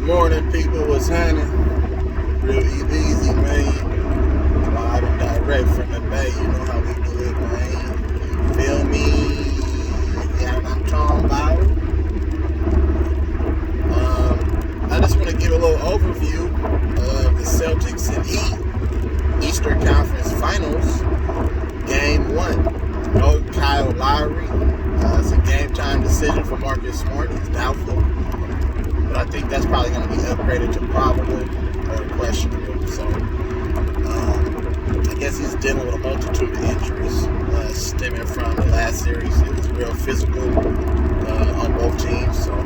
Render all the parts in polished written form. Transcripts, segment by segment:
Morning, people. What's happening? Real E-Leezy, man. Live and direct from the Bay. You know how we do it, man. You feel me? Yeah, I'm talking about. I just want to give a little overview of the Celtics and Heat Eastern Conference Finals, Game 1. No Kyle Lowry. It's a game-time decision for Marcus Smart. He's doubtful. But I think that's probably going to be upgraded to probable or questionable. So, I guess he's dealing with a multitude of injuries stemming from the last series. It was real physical on both teams. So,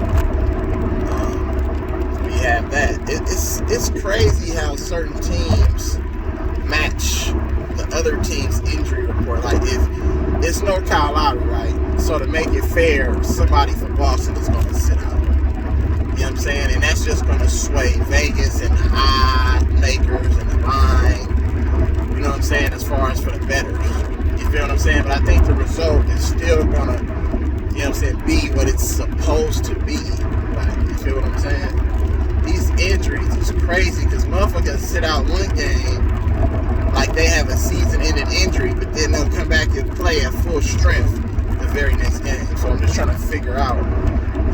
we have that. It's crazy how certain teams match the other team's injury report. Like, if it's no Kyle Lowry, right? So to make it fair, somebody from Boston is going to sit out. You know what I'm saying? And that's just going to sway Vegas and the odd makers and the line. You know what I'm saying? As far as for the bettors. You feel what I'm saying? But I think the result is still going to, you know what I'm saying, be what it's supposed to be. Like, you feel what I'm saying? These injuries is crazy because motherfuckers sit out one game like they have a season-ending injury, but then they'll come back and play at full strength the very next game. So I'm just trying to figure out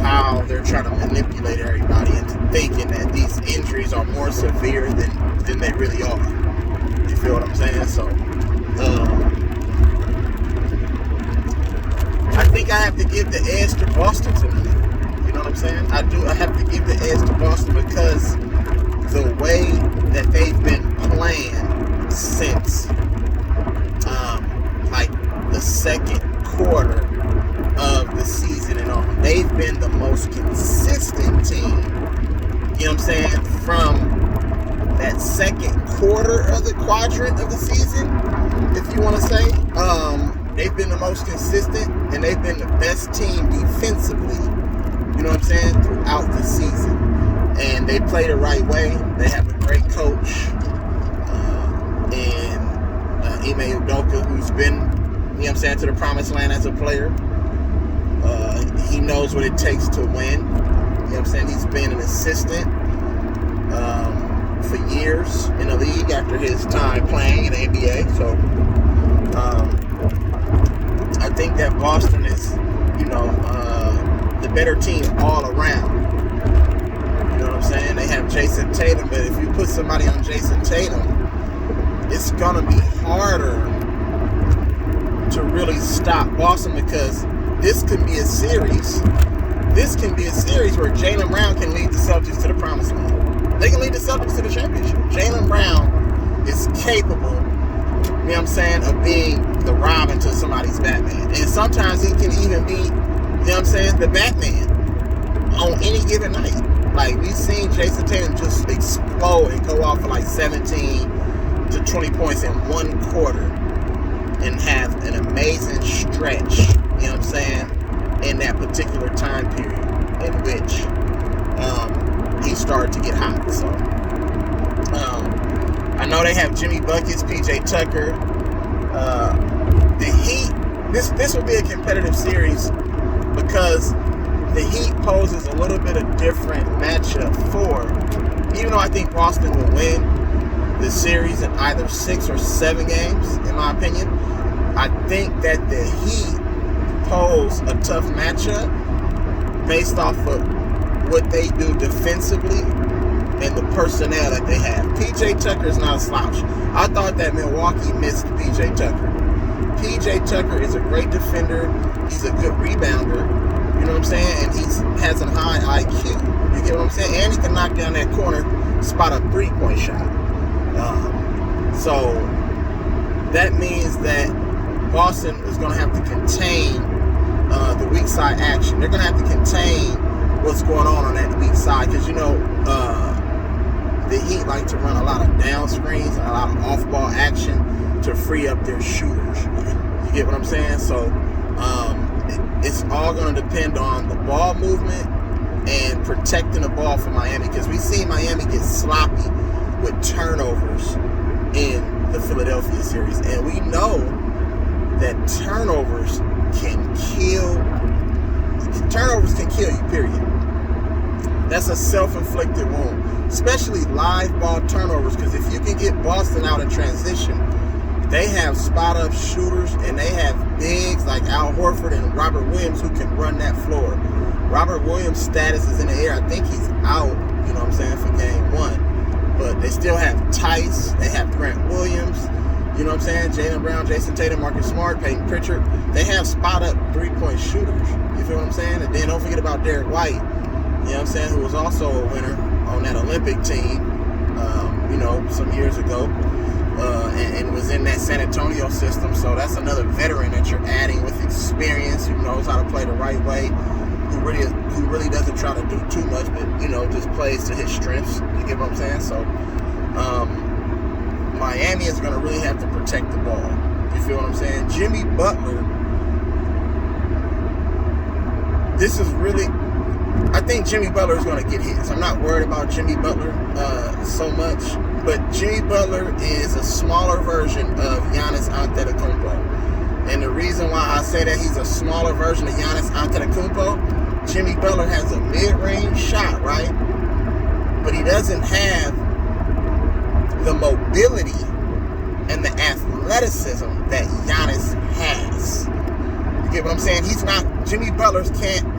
how they're trying to manipulate everybody into thinking that these injuries are more severe than they really are. You feel what I'm saying? So, I think I have to give the edge to Boston tonight. You know what I'm saying? I have to give the edge to Boston because the way that they've been playing since, like the second quarter of the season and on. They've been the most consistent team, you know what I'm saying, from that second quarter of the quadrant of the season, if you want to say. They've been the most consistent, and they've been the best team defensively, you know what I'm saying, throughout the season. And they play the right way. They have a great coach, Ime Udoka, who's been, you know what I'm saying, to the promised land as a player. He knows what it takes to win. You know what I'm saying? He's been an assistant for years in the league after his time playing in the NBA. So I think that Boston is, you know, the better team all around. You know what I'm saying? They have Jason Tatum, but if you put somebody on Jason Tatum, it's going to be harder to really stop Boston because this can be a series. This can be a series where Jaylen Brown can lead the Celtics to the promised land. They can lead the Celtics to the championship. Jaylen Brown is capable, you know what I'm saying, of being the Robin to somebody's Batman. And sometimes he can even be, you know what I'm saying, the Batman on any given night. Like, we've seen Jason Tatum just explode and go off for like 17 to 20 points in one quarter and have an amazing stretch, you know what I'm saying, in that particular time period in which he started to get hot. So I know they have Jimmy Buckets, PJ Tucker. The Heat, this will be a competitive series because the Heat poses a little bit of different matchup for, even though I think Boston will win the series in either 6 or 7 games, in my opinion, I think that the Heat pose a tough matchup based off of what they do defensively and the personnel that they have. PJ Tucker is not a slouch. I thought that Milwaukee missed PJ Tucker. PJ Tucker is a great defender. He's a good rebounder. You know what I'm saying? And he has a high IQ. You get what I'm saying? And he can knock down that corner, spot a three-point shot. So that means that Boston is going to have to contain the weak side action. They're going to have to contain what's going on that weak side because, you know, the Heat like to run a lot of down screens and a lot of off-ball action to free up their shooters. You get what I'm saying? So it's all going to depend on the ball movement and protecting the ball for Miami because we see Miami get sloppy with turnovers in the Philadelphia series. And we know that turnovers can kill you, period. That's a self-inflicted wound, especially live ball turnovers, because if you can get Boston out in transition, they have spot-up shooters, and they have bigs like Al Horford and Robert Williams who can run that floor. Robert Williams' status is in the air. I think he's out, you know what I'm saying, for game 1. But they still have Tice. They have Grant Williams. You know what I'm saying? Jaylen Brown, Jason Tatum, Marcus Smart, Peyton Pritchard. They have spot-up three-point shooters. You feel what I'm saying? And then don't forget about Derek White, you know what I'm saying, who was also a winner on that Olympic team, you know, some years ago, and was in that San Antonio system. So that's another veteran that you're adding with experience, who knows how to play the right way, who really doesn't try to do too much, but, you know, just plays to his strengths. You get what I'm saying? So, Miami is going to really have to protect the ball. You feel what I'm saying? Jimmy Butler, this is really, I think Jimmy Butler is going to get hits. I'm not worried about Jimmy Butler so much, but Jimmy Butler is a smaller version of Giannis Antetokounmpo. And the reason why I say that he's a smaller version of Giannis Antetokounmpo, Jimmy Butler has a mid-range shot, right? But he doesn't have the mobility and the athleticism that Giannis has. You get what I'm saying? Jimmy Butler's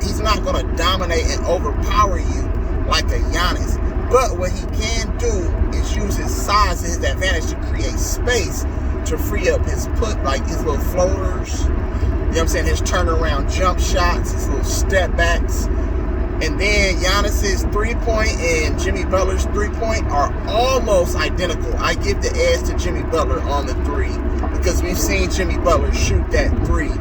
he's not going to dominate and overpower you like a Giannis. But what he can do is use his size to his advantage to create space to free up his like his little floaters, you know what I'm saying, his turnaround jump shots, his little step backs. And then Giannis's three-point and Jimmy Butler's three-point are almost identical. I give the edge to Jimmy Butler on the three because we've seen Jimmy Butler shoot that three, you know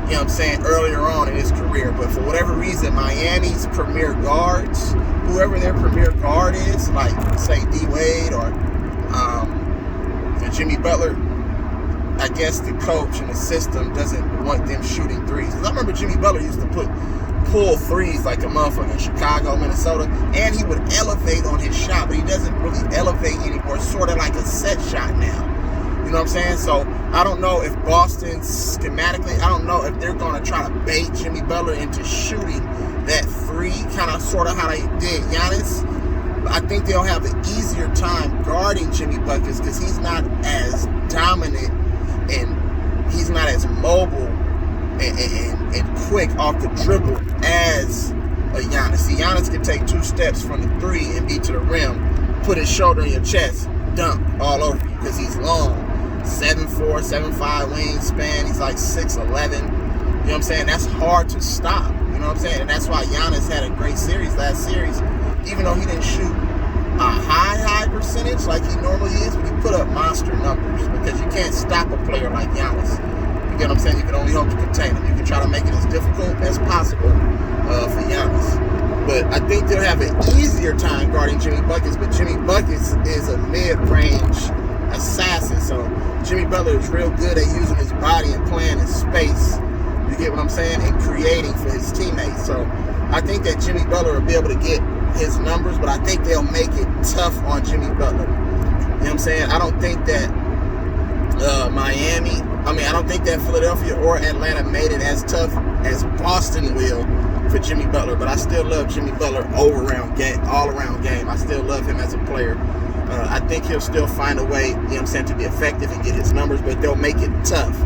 what I'm saying, earlier on in his career. But for whatever reason, Miami's premier guards, whoever their premier guard is, like, say, D-Wade or Jimmy Butler, I guess the coach and the system doesn't want them shooting threes. Because I remember Jimmy Butler used to pull threes like a motherfucker in Chicago, Minnesota, and he would elevate on his shot, but he doesn't really elevate anymore. It's sort of like a set shot now. You know what I'm saying? So I don't know if Boston schematically, I don't know if they're going to try to bait Jimmy Butler into shooting that three, kind of sort of how they did Giannis. I think they'll have an easier time guarding Jimmy Buckets because he's not as dominant and he's not as mobile and quick off the dribble as a Giannis. See, Giannis can take 2 steps from the three and be to the rim, put his shoulder in your chest, dunk all over you because he's long. 7'4", 7'5" wingspan. He's like 6'11". You know what I'm saying? That's hard to stop. You know what I'm saying? And that's why Giannis had a great series last series. Even though he didn't shoot a high percentage like he normally is, but he put up monster numbers because you can't stop a player like Giannis. You get what I'm saying? You can only hope to contain him. You can try to make it as difficult as possible for Giannis. But I think they'll have an easier time guarding Jimmy Buckets, but Jimmy Buckets is a mid-range assassin. So Jimmy Butler is real good at using his body and playing in space. You get what I'm saying? And creating for his teammates. So I think that Jimmy Butler will be able to get his numbers, but I think they'll make it tough on Jimmy Butler. You know what I'm saying? I don't think that I don't think that Philadelphia or Atlanta made it as tough as Boston will for Jimmy Butler, but I still love Jimmy Butler all-around game. I still love him as a player. I think he'll still find a way, you know what I'm saying, to be effective and get his numbers, but they'll make it tough.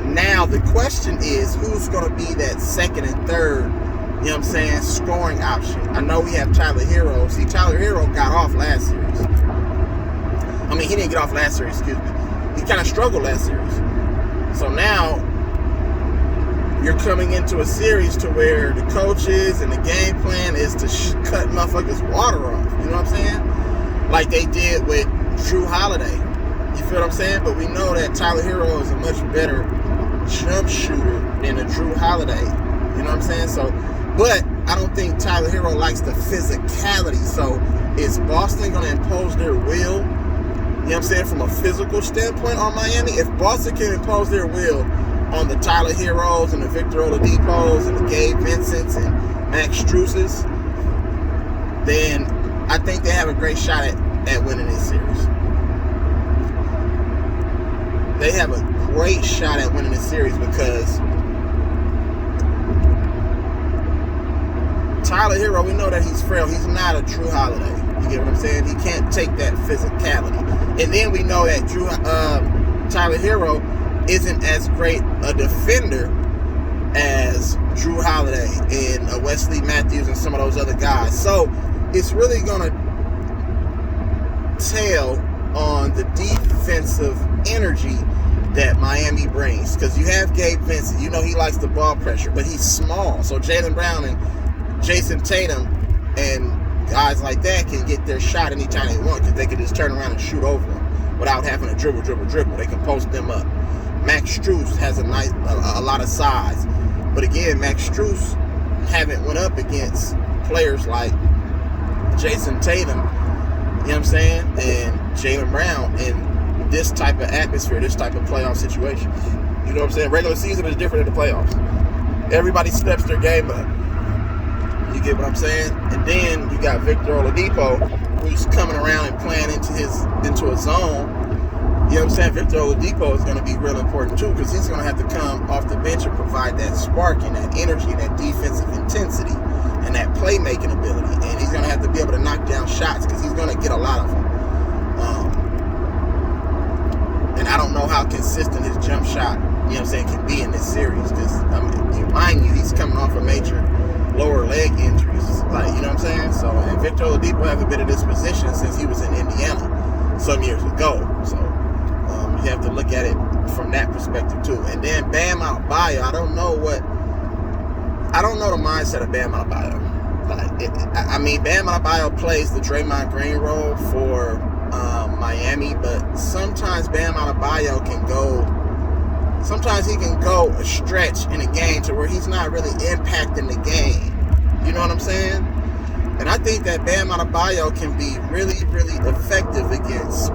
Now, the question is, who's going to be that second and third, you know what I'm saying, scoring option? I know we have Tyler Hero. See, Tyler Hero got off last series. I mean, he didn't get off last series, excuse me. He kind of struggled last series. So now, you're coming into a series to where the coaches and the game plan is to cut motherfuckers' water off. You know what I'm saying? Like they did with Drew Holiday. You feel what I'm saying? But we know that Tyler Hero is a much better jump shooter than a Drew Holiday. You know what I'm saying? So, but I don't think Tyler Hero likes the physicality. So is Boston going to impose their will, you know what I'm saying, from a physical standpoint on Miami? If Boston can impose their will on the Tyler Heroes and the Victor Oladipos and the Gabe Vincents and Max Struses, then I think they have a great shot at winning this series. They have a great shot at winning this series because Tyler Hero, we know that he's frail. He's not a Drew Holiday. You get what I'm saying? He can't take that physicality. And then we know that Tyler Hero isn't as great a defender as Drew Holiday and Wesley Matthews and some of those other guys. So it's really going to tell on the defensive energy that Miami brings. Because you have Gabe Vincent. You know he likes the ball pressure, but he's small. So Jaylen Brown and Jason Tatum and guys like that can get their shot anytime they want, because they can just turn around and shoot over them without having to dribble. They can post them up. Max Strus has a lot of size. But again, Max Strus haven't went up against players like Jason Tatum, you know what I'm saying, and Jaylen Brown in this type of atmosphere, this type of playoff situation. You know what I'm saying? Regular season is different than the playoffs. Everybody steps their game up. You get what I'm saying? And then you got Victor Oladipo, who's coming around and playing into a zone. You know what I'm saying? Victor Oladipo is going to be real important too, because he's going to have to come off the bench and provide that spark and that energy, that defensive intensity, and that playmaking ability. And he's going to have to be able to knock down shots, because he's going to get a lot of them. And I don't know how consistent his jump shot, you know what I'm saying, can be in this series. Because, mind you, he's coming off a major lower leg injuries. Like, you know what I'm saying? So, and Victor Oladipo hasn't been in this position since he was in Indiana some years ago. So, you have to look at it from that perspective too. And then Bam Adebayo, I don't know the mindset of Bam Adebayo. Bam Adebayo plays the Draymond Green role for Miami, but sometimes Bam Adebayo can go a stretch in a game to where he's not really impacting the game. You know what I'm saying? And I think that Bam Adebayo can be really, really effective against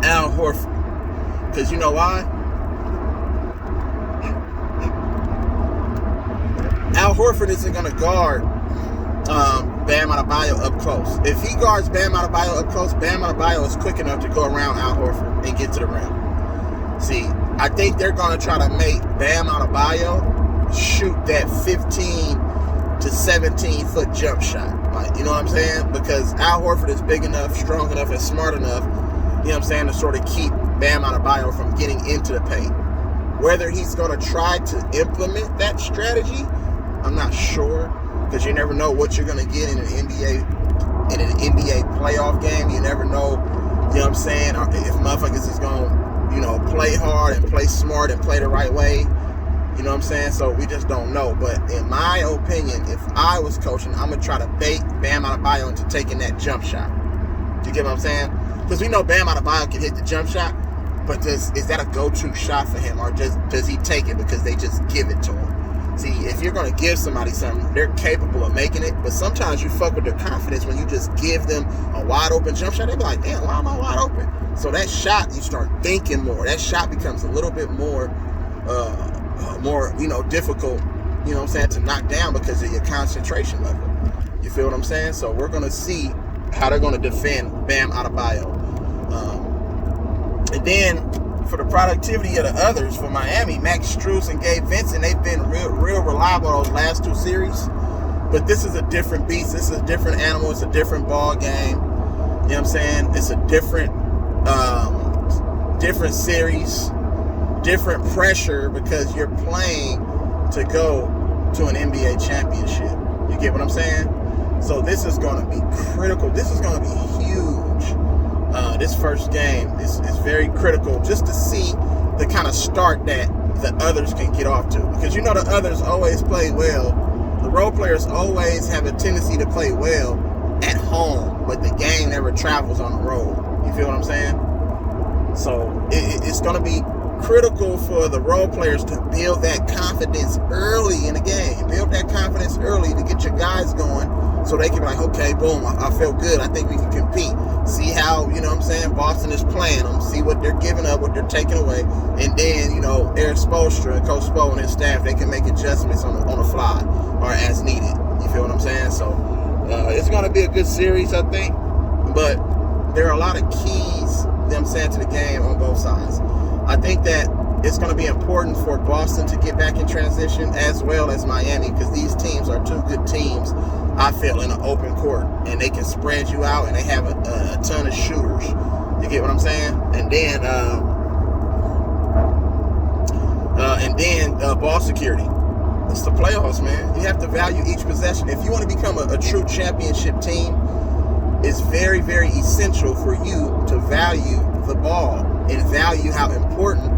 Al Horford. Because you know why? Al Horford isn't going to guard Bam Adebayo up close. If he guards Bam Adebayo up close, Bam Adebayo is quick enough to go around Al Horford and get to the rim. See, I think they're going to try to make Bam Adebayo shoot that 15 to 17 foot jump shot. Like, you know what I'm saying? Because Al Horford is big enough, strong enough, and smart enough, you know what I'm saying, to sort of keep Bam Adebayo from getting into the paint. Whether he's going to try to implement that strategy, I'm not sure, because you never know what you're going to get in an NBA playoff game. You never know, you know what I'm saying, if motherfuckers is going to, you know, play hard and play smart and play the right way. You know what I'm saying? So we just don't know. But in my opinion, if I was coaching, I'm going to try to bait Bam Adebayo into taking that jump shot. You get what I'm saying? Because we know Bam Adebayo can hit the jump shot, but is that a go-to shot for him, or does he take it because they just give it to him? See, if you're going to give somebody something, they're capable of making it, but sometimes you fuck with their confidence when you just give them a wide-open jump shot. They be like, damn, why am I wide open? So that shot, you start thinking more. That shot becomes a little bit more, difficult, you know what I'm saying, to knock down because of your concentration level. You feel what I'm saying? So we're going to see how they're going to defend Bam Adebayo. And then for the productivity of the others for Miami, Max Strus and Gabe Vincent, they've been real reliable those last two series. But this is a different beast. This is a different animal. It's a different ball game. You know what I'm saying? It's a different series, different pressure, because you're playing to go to an NBA championship. You get what I'm saying? So this is going to be critical. This is going to be huge. This first game is very critical, just to see the kind of start that the others can get off to. Because you know the others always play well. The role players always have a tendency to play well at home, but the game never travels on the road. You feel what I'm saying? So it's going to be critical for the role players to build that confidence early in the game. Build that confidence early to get your guys going, so they can be like, okay, boom, I feel good. I think we can compete. See how, you know what I'm saying, Boston is playing them. See what they're giving up, what they're taking away. And then, you know, Eric Spoelstra and Coach Spo and his staff, they can make adjustments on the fly or as needed. You feel what I'm saying? So it's going to be a good series, I think. But there are a lot of keys, you know what I'm saying, to the game on both sides. I think that it's going to be important for Boston to get back in transition as well as Miami, because these teams are two good teams, I feel, in an open court, and they can spread you out, and they have a ton of shooters. You get what I'm saying? And then ball security. It's the playoffs, man. You have to value each possession. If you want to become a true championship team, it's very, very essential for you to value the ball and value how important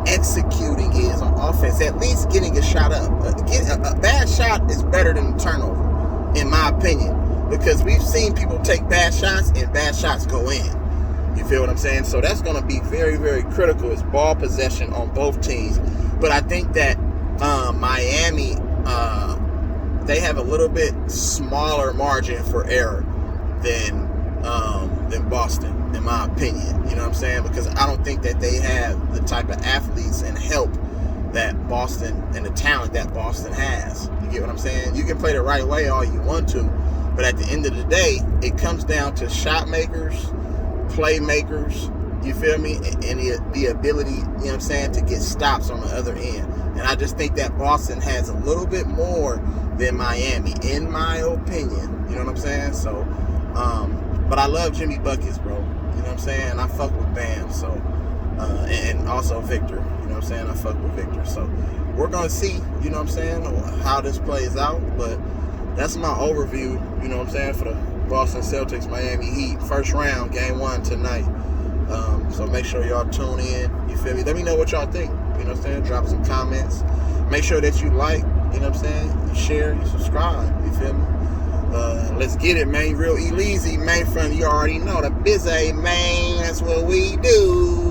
executing is on offense. At least getting a shot up. A bad shot is better than a turnover, in my opinion, because we've seen people take bad shots and bad shots go in. You feel what I'm saying? So that's going to be very, very critical, is ball possession on both teams. But I think that Miami, they have a little bit smaller margin for error than Boston, in my opinion. You know what I'm saying? Because I don't think that they have the type of athletes and help that Boston, and the talent that Boston has. You get what I'm saying? You can play the right way all you want to, but at the end of the day, it comes down to shot makers, playmakers, you feel me, and the ability, you know what I'm saying, to get stops on the other end. And I just think that Boston has a little bit more than Miami, in my opinion. You know what I'm saying? So, but I love Jimmy Buckets, bro. You know what I'm saying? I fuck with Bam, so, and also Victor. You know what I'm saying? I fuck with Victor. So, we're going to see, you know what I'm saying, how this plays out. But that's my overview, you know what I'm saying, for the Boston Celtics, Miami Heat. First round, game 1 tonight. So make sure y'all tune in. You feel me? Let me know what y'all think. You know what I'm saying? Drop some comments. Make sure that you like, you know what I'm saying? You share, you subscribe. You feel me? Let's get it, man. Real E-Leezy, man. From you already know the busy, man. That's what we do.